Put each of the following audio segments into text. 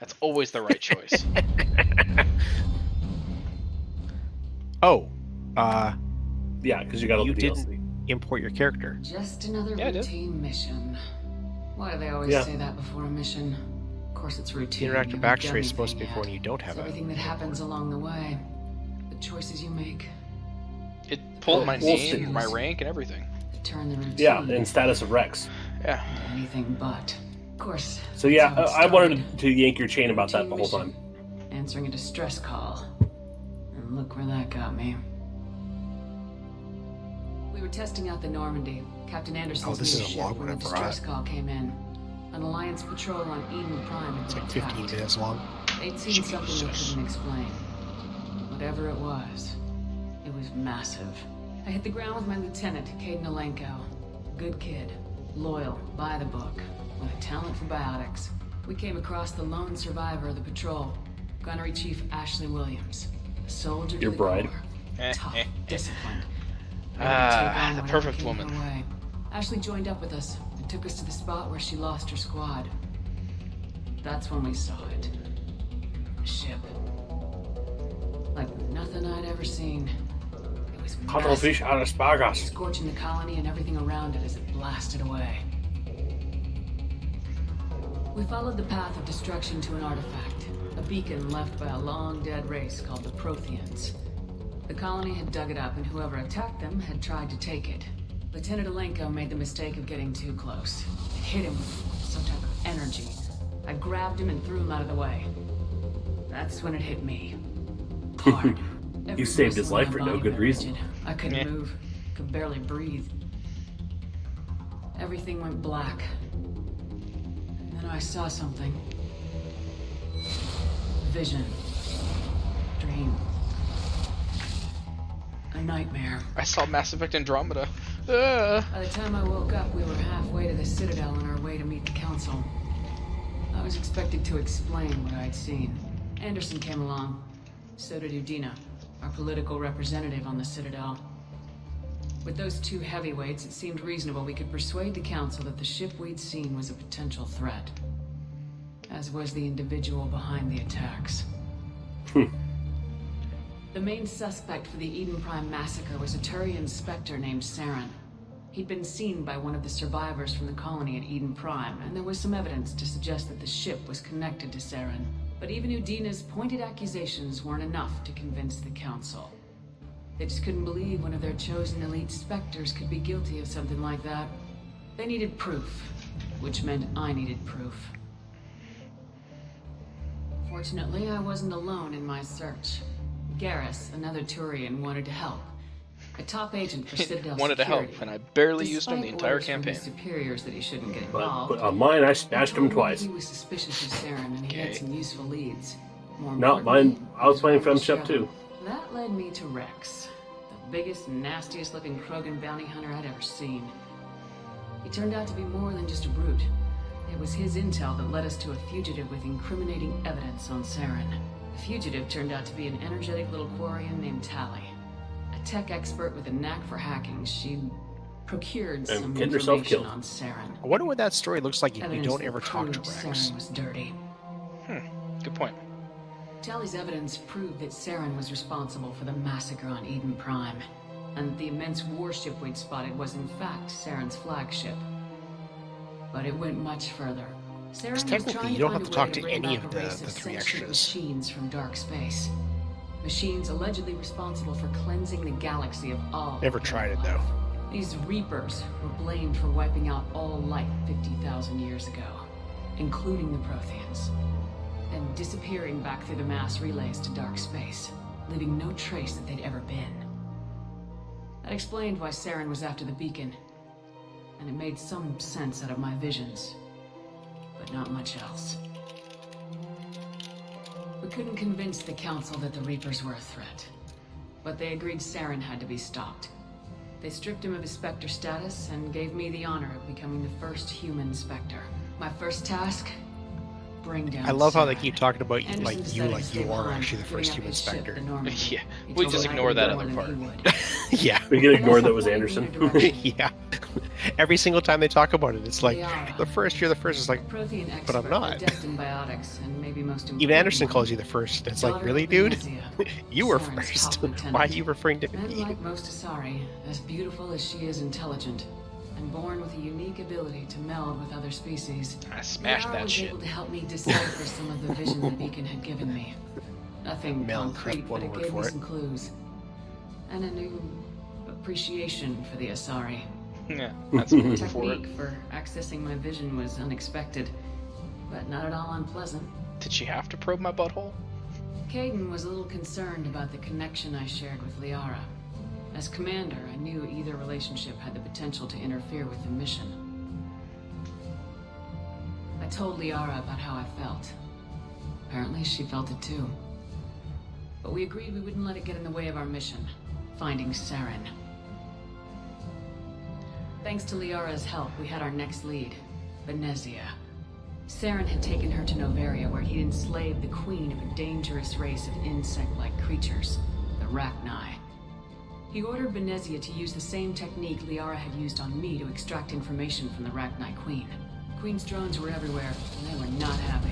That's always the right choice. Oh, Yeah, because you got all the you DLC. didn't import your character. Just another Yeah, I did. routine mission. Why do they always Yeah. say that before a mission? Of course it's The routine. interactive You haven't done backstory is supposed to be anything for when yet. you don't have It's everything that a happens along the way. The choices you make It pulled my We'll name, see. my rank, and everything. that turn the routine Yeah, and status of Rex. Yeah. into anything but. Of course. So yeah, that's how it I wanted started. to yank your chain about that Routine the whole mission. time. Answering a distress call. And look where that got me. We were testing out the Normandy. Captain Anderson's this is new a ship long when the one, distress call came in. An Alliance patrol on Eden Prime had It's been like 15 attacked. minutes long. They'd seen something they Jesus. couldn't explain. Whatever it was massive. I hit the ground with my lieutenant, Caden Alenko. Good kid, loyal, by the book, with a talent for biotics. We came across the lone survivor of the patrol, Gunnery Chief Ashley Williams. A soldier Your to the bride. core. Tough, disciplined. ready to take on The whatever perfect came woman. her way. Ashley joined up with us and took us to the spot where she lost her squad. That's when we saw it. A ship. Like nothing I'd ever seen. It was Cuttlefish massive, out of Spagas. scorching the colony and everything around it as it blasted away. We followed the path of destruction to an artifact, a beacon left by a long-dead race called the Protheans. The colony had dug it up, and whoever attacked them had tried to take it. Lieutenant Alenko made the mistake of getting too close. It hit him with some type of energy. I grabbed him and threw him out of the way. That's when it hit me. Hard. Every saved his muscle in life my for no body good went reason. rigid. I couldn't Yeah. move, could barely breathe. Everything went black. And then I saw something. Vision. Dream. A nightmare. I saw Mass Effect Andromeda. Ah. By the time I woke up, we were halfway to the Citadel on our way to meet the Council. I was expected to explain what I'd seen. Anderson came along. So did Udina, our political representative on the Citadel. With those two heavyweights, it seemed reasonable we could persuade the Council that the ship we'd seen was a potential threat. As was the individual behind the attacks. The main suspect for the Eden Prime massacre was a Turian Spectre named Saren. He'd been seen by one of the survivors from the colony at Eden Prime, and there was some evidence to suggest that the ship was connected to Saren. But even Udina's pointed accusations weren't enough to convince the Council. They just couldn't believe one of their chosen elite Spectres could be guilty of something like that. They needed proof, which meant I needed proof. Fortunately, I wasn't alone in my search. Garrus, another Turian, wanted to help. A top agent for Citadel Wanted to Security. help, and I barely used him the Despite entire orders from campaign. his superiors that he shouldn't get But involved. on mine, I he smashed told him me twice. He was suspicious of Saren, and he Okay. had some useful leads. More No, importantly, mine. I was playing he was Friendship on the too. show. That led me to Rex, the biggest, nastiest-looking Krogan bounty hunter I'd ever seen. He turned out to be more than just a brute. It was his intel that led us to a fugitive with incriminating evidence on Saren. The fugitive turned out to be an energetic little Quarian named Tally. A tech expert with a knack for hacking, she'd procured some getting herself information killed. on Saren. I wonder what that story looks like if you Evidence don't that ever talk to proved Rex. Saren was dirty. Good point. Tally's evidence proved that Saren was responsible for the massacre on Eden Prime, and the immense warship we'd spotted was in fact Saren's flagship. But it went much further. Saren was technically, trying you don't find have to a way talk to bring any back of a race the three sentient extras. machines from dark space. Machines allegedly responsible for cleansing the galaxy of all. Never tried it, though. These Reapers were blamed for wiping out all life 50,000 years ago, including the Protheans, and disappearing back through the mass relays to dark space, leaving no trace that they'd ever been. That explained why Saren was after the beacon, and it made some sense out of my visions, but not much else. We couldn't convince the Council that the Reapers were a threat, but they agreed Saren had to be stopped. They stripped him of his Spectre status and gave me the honor of becoming the first human Spectre. My first task? bring down I love how they Saren. keep talking about you Anderson like you decided to like stay you are behind, actually the giving first up human his ship, spectre. the Normandy. Yeah, He we told just us I ignore could that do more other than part. he would. Yeah. We can ignore Unless that I was pointed Anderson. in their direction. Yeah. Every single time they talk about it, it's like Liara. the first. You're the first. It's like, Prothean but I'm expert, not. adept in biotics, and maybe most Even Anderson importantly, calls you the first. It's like, daughter really, of dude? Venezia, You were Saren's first. top lieutenant. Why are you referring to And me? like most Asari, as beautiful as she is intelligent, and born with a unique ability to meld with other species, I smashed Liara that was shit. able to help me decipher some of the vision the beacon had given me. Nothing Meld, concrete, that's one but it word gave for me it. some clues. And a new appreciation for the Asari. Yeah, that's a word The for it. technique for accessing my vision was unexpected, but not at all unpleasant. Did she have to probe my butthole? Caden was a little concerned about the connection I shared with Liara. As commander, I knew either relationship had the potential to interfere with the mission. I told Liara about how I felt. Apparently, she felt it too. But we agreed we wouldn't let it get in the way of our mission, finding Saren. Thanks to Liara's help, we had our next lead, Venezia. Saren had taken her to Noveria, where he'd enslaved the queen of a dangerous race of insect-like creatures, the Rachni. He ordered Venezia to use the same technique Liara had used on me to extract information from the Rachni queen. Queen's drones were everywhere, and they were not happy.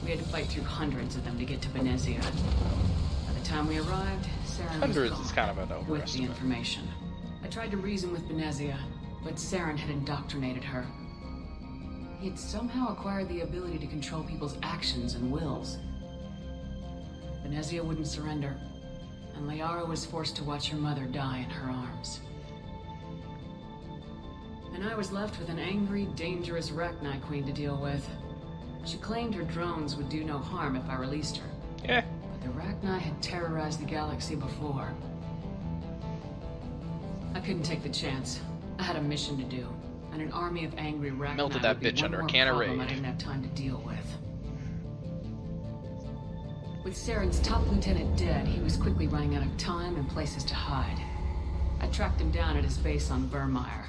We had to fight through hundreds of them to get to Venezia. By the time we arrived, Saren Hundreds was is gone, kind of an with the overestimate. information. I tried to reason with Venezia, but Saren had indoctrinated her. He had somehow acquired the ability to control people's actions and wills. Venezia wouldn't surrender, and Liara was forced to watch her mother die in her arms. And I was left with an angry, dangerous Rachni queen to deal with. She claimed her drones would do no harm if I released her, Yeah, but the Rachni had terrorized the galaxy before. I couldn't take the chance. I had a mission to do, and an army of angry Rachni Melted that would be bitch one under a more can of problem I Raid. didn't have time to deal with. With Saren's top lieutenant dead, he was quickly running out of time and places to hide. I tracked him down at his base on Burmire,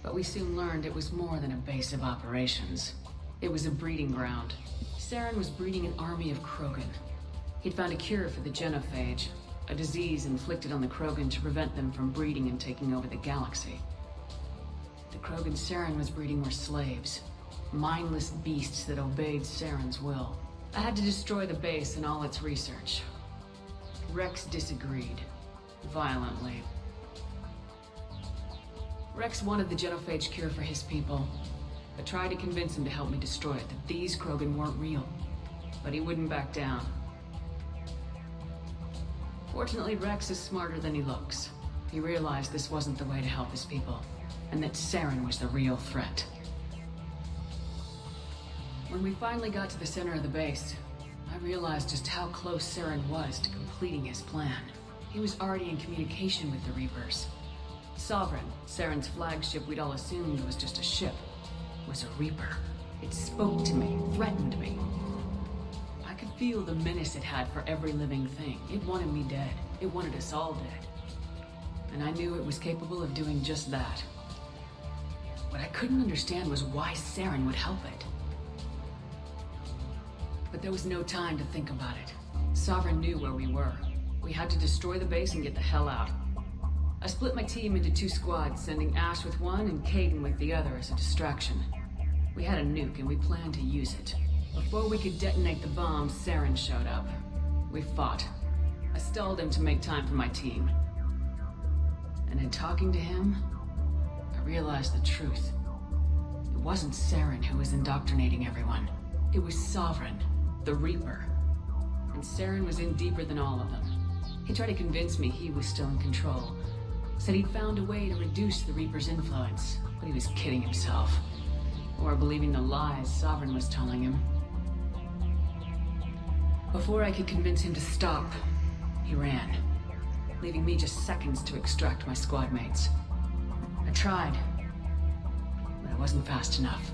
but we soon learned it was more than a base of operations. It was a breeding ground. Saren was breeding an army of Krogan. He'd found a cure for the genophage, a disease inflicted on the Krogan to prevent them from breeding and taking over the galaxy. The Krogan Saren was breeding were slaves, mindless beasts that obeyed Saren's will. I had to destroy the base and all its research. Rex disagreed, violently. Rex wanted the genophage cure for his people. I tried to convince him to help me destroy it, that these Krogan weren't real. But he wouldn't back down. Fortunately, Rex is smarter than he looks. He realized this wasn't the way to help his people, and that Saren was the real threat. When we finally got to the center of the base, I realized just how close Saren was to completing his plan. He was already in communication with the Reapers. Sovereign, Saren's flagship we'd all assumed was just a ship, was a Reaper. It spoke to me, threatened me. I could feel the menace it had for every living thing. It wanted me dead. It wanted us all dead. And I knew it was capable of doing just that. What I couldn't understand was why Saren would help it. But there was no time to think about it. Sovereign knew where we were. We had to destroy the base and get the hell out. I split my team into 2 squads, sending Ash with one and Caden with the other as a distraction. We had a nuke and we planned to use it. Before we could detonate the bomb, Saren showed up. We fought. I stalled him to make time for my team. And in talking to him, I realized the truth. It wasn't Saren who was indoctrinating everyone. It was Sovereign, the Reaper. And Saren was in deeper than all of them. He tried to convince me he was still in control. Said he'd found a way to reduce the Reaper's influence, but he was kidding himself. Or believing the lies Sovereign was telling him. Before I could convince him to stop, he ran, leaving me just seconds to extract my squad mates. I tried, but I wasn't fast enough.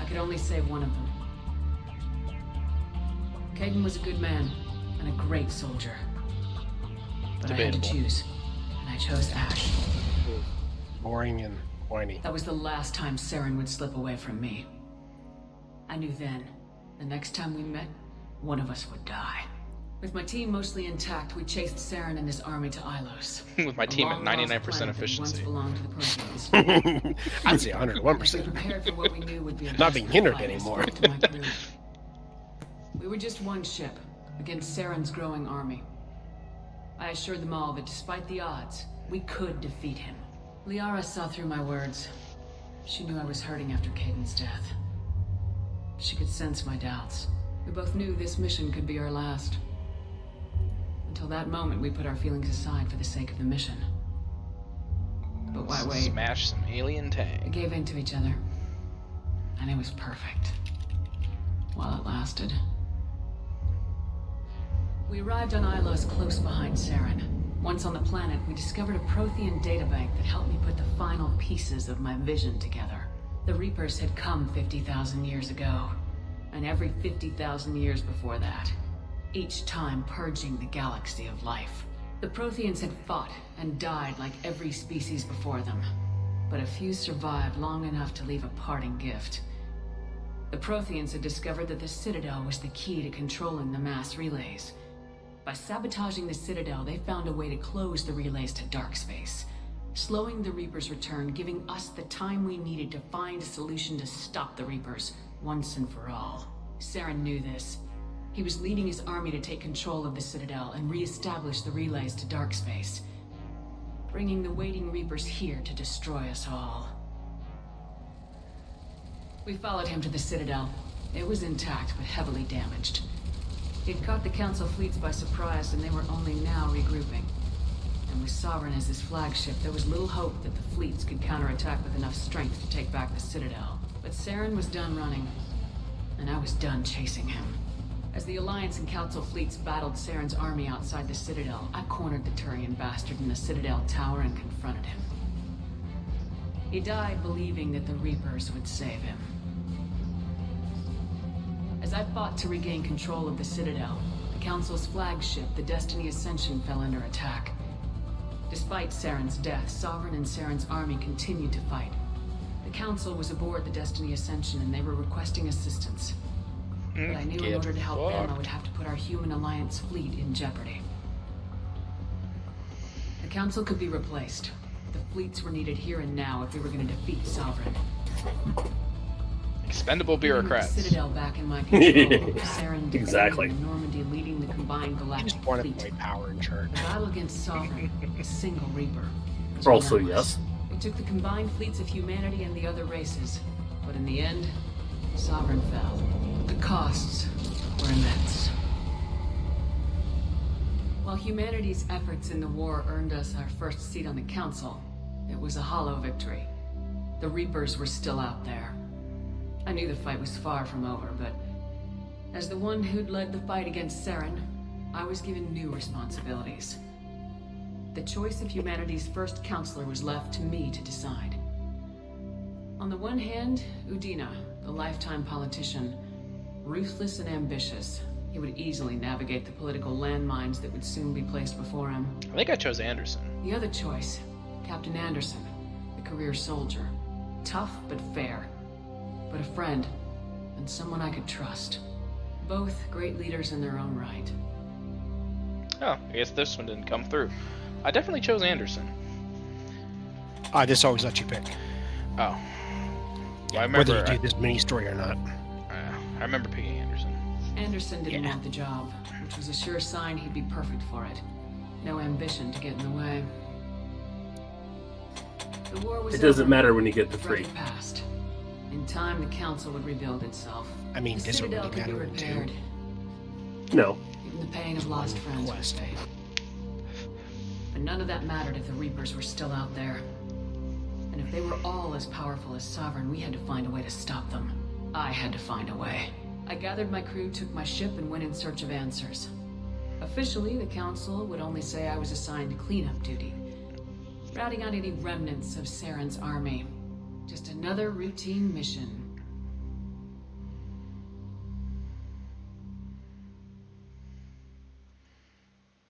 I could only save one of them. Caden was a good man and a great soldier. But I had to Debatable. choose, and I chose Ash. Boring and whiny. That was the last time Saren would slip away from me. I knew then, the next time we met, one of us would die. With my team mostly intact, we chased Saren and his army to Ilos. With my team at 99% Once efficiency. belonged to the Protheans. I'd say We 101%. prepared for what we knew would be a Not being hindered fight. I anymore. spoke to my crew. We were just one ship against Saren's growing army. I assured them all that despite the odds, we could defeat him. Liara saw through my words. She knew I was hurting after Caden's death. She could sense my doubts. We both knew this mission could be our last. Until that moment, we put our feelings aside for the sake of the mission. But why wait? Smash some alien We tang. gave in to each other. And it was perfect. While it lasted. We arrived on Ilos close behind Saren. Once on the planet, we discovered a Prothean databank that helped me put the final pieces of my vision together. The Reapers had come 50,000 years ago. And every 50,000 years before that. Each time purging the galaxy of life. The Protheans had fought and died like every species before them. But a few survived long enough to leave a parting gift. The Protheans had discovered that the Citadel was the key to controlling the mass relays. By sabotaging the Citadel, they found a way to close the relays to dark space, slowing the Reapers' return, giving us the time we needed to find a solution to stop the Reapers once and for all. Saren knew this. He was leading his army to take control of the Citadel and re-establish the relays to dark space, bringing the waiting Reapers here to destroy us all. We followed him to the Citadel. It was intact, but heavily damaged. It caught the Council fleets by surprise, and they were only now regrouping. And with Sovereign as his flagship, there was little hope that the fleets could counterattack with enough strength to take back the Citadel. But Saren was done running, and I was done chasing him. As the Alliance and Council fleets battled Saren's army outside the Citadel, I cornered the Turian bastard in the Citadel tower and confronted him. He died believing that the Reapers would save him. As I fought to regain control of the Citadel, the Council's flagship, the Destiny Ascension, fell under attack. Despite Saren's death, Sovereign and Saren's army continued to fight. The Council was aboard the Destiny Ascension and they were requesting assistance. But I knew in order to help them, I would have to put our human Alliance fleet in jeopardy. The Council could be replaced. The fleets were needed here and now if we were going to defeat Sovereign. Expendable bureaucrats. The Citadel back in my control. Saren Exactly. and Normandy leading the combined I galactic just wanted fleet. my power in charge. The battle against Sovereign, a single Reaper. was Also, relentless. yes. It took the combined fleets of humanity and the other races, but in the end, Sovereign fell. The costs were immense. While humanity's efforts in the war earned us our first seat on the Council, it was a hollow victory. The Reapers were still out there. I knew the fight was far from over, but as the one who'd led the fight against Saren, I was given new responsibilities. The choice of humanity's first counselor was left to me to decide. On the one hand, Udina, the lifetime politician, ruthless and ambitious. He would easily navigate the political landmines that would soon be placed before him. I think I chose Anderson. The other choice, Captain Anderson, the career soldier. Tough but fair. But a friend, and someone I could trust. Both great leaders in their own right. Oh, I guess this one didn't come through. I definitely chose Anderson. I just always let you pick. Oh. Yeah, I Whether remember. you do this mini story or not. I remember picking Anderson. Anderson didn't Yeah. want the job, which was a sure sign he'd be perfect for it. No ambition to get in the way. The war was It doesn't over. matter when you get the The free. threat passed. In time, the Council would rebuild itself. I mean, The does it Citadel really could be matter until repaired. No. Even the pain of lost friends would quest. fade. But none of that mattered if the Reapers were still out there. And if they were all as powerful as Sovereign, we had to find a way to stop them. I had to find a way. I gathered my crew, took my ship, and went in search of answers. Officially, the Council would only say I was assigned cleanup duty, routing out any remnants of Saren's army. Just another routine mission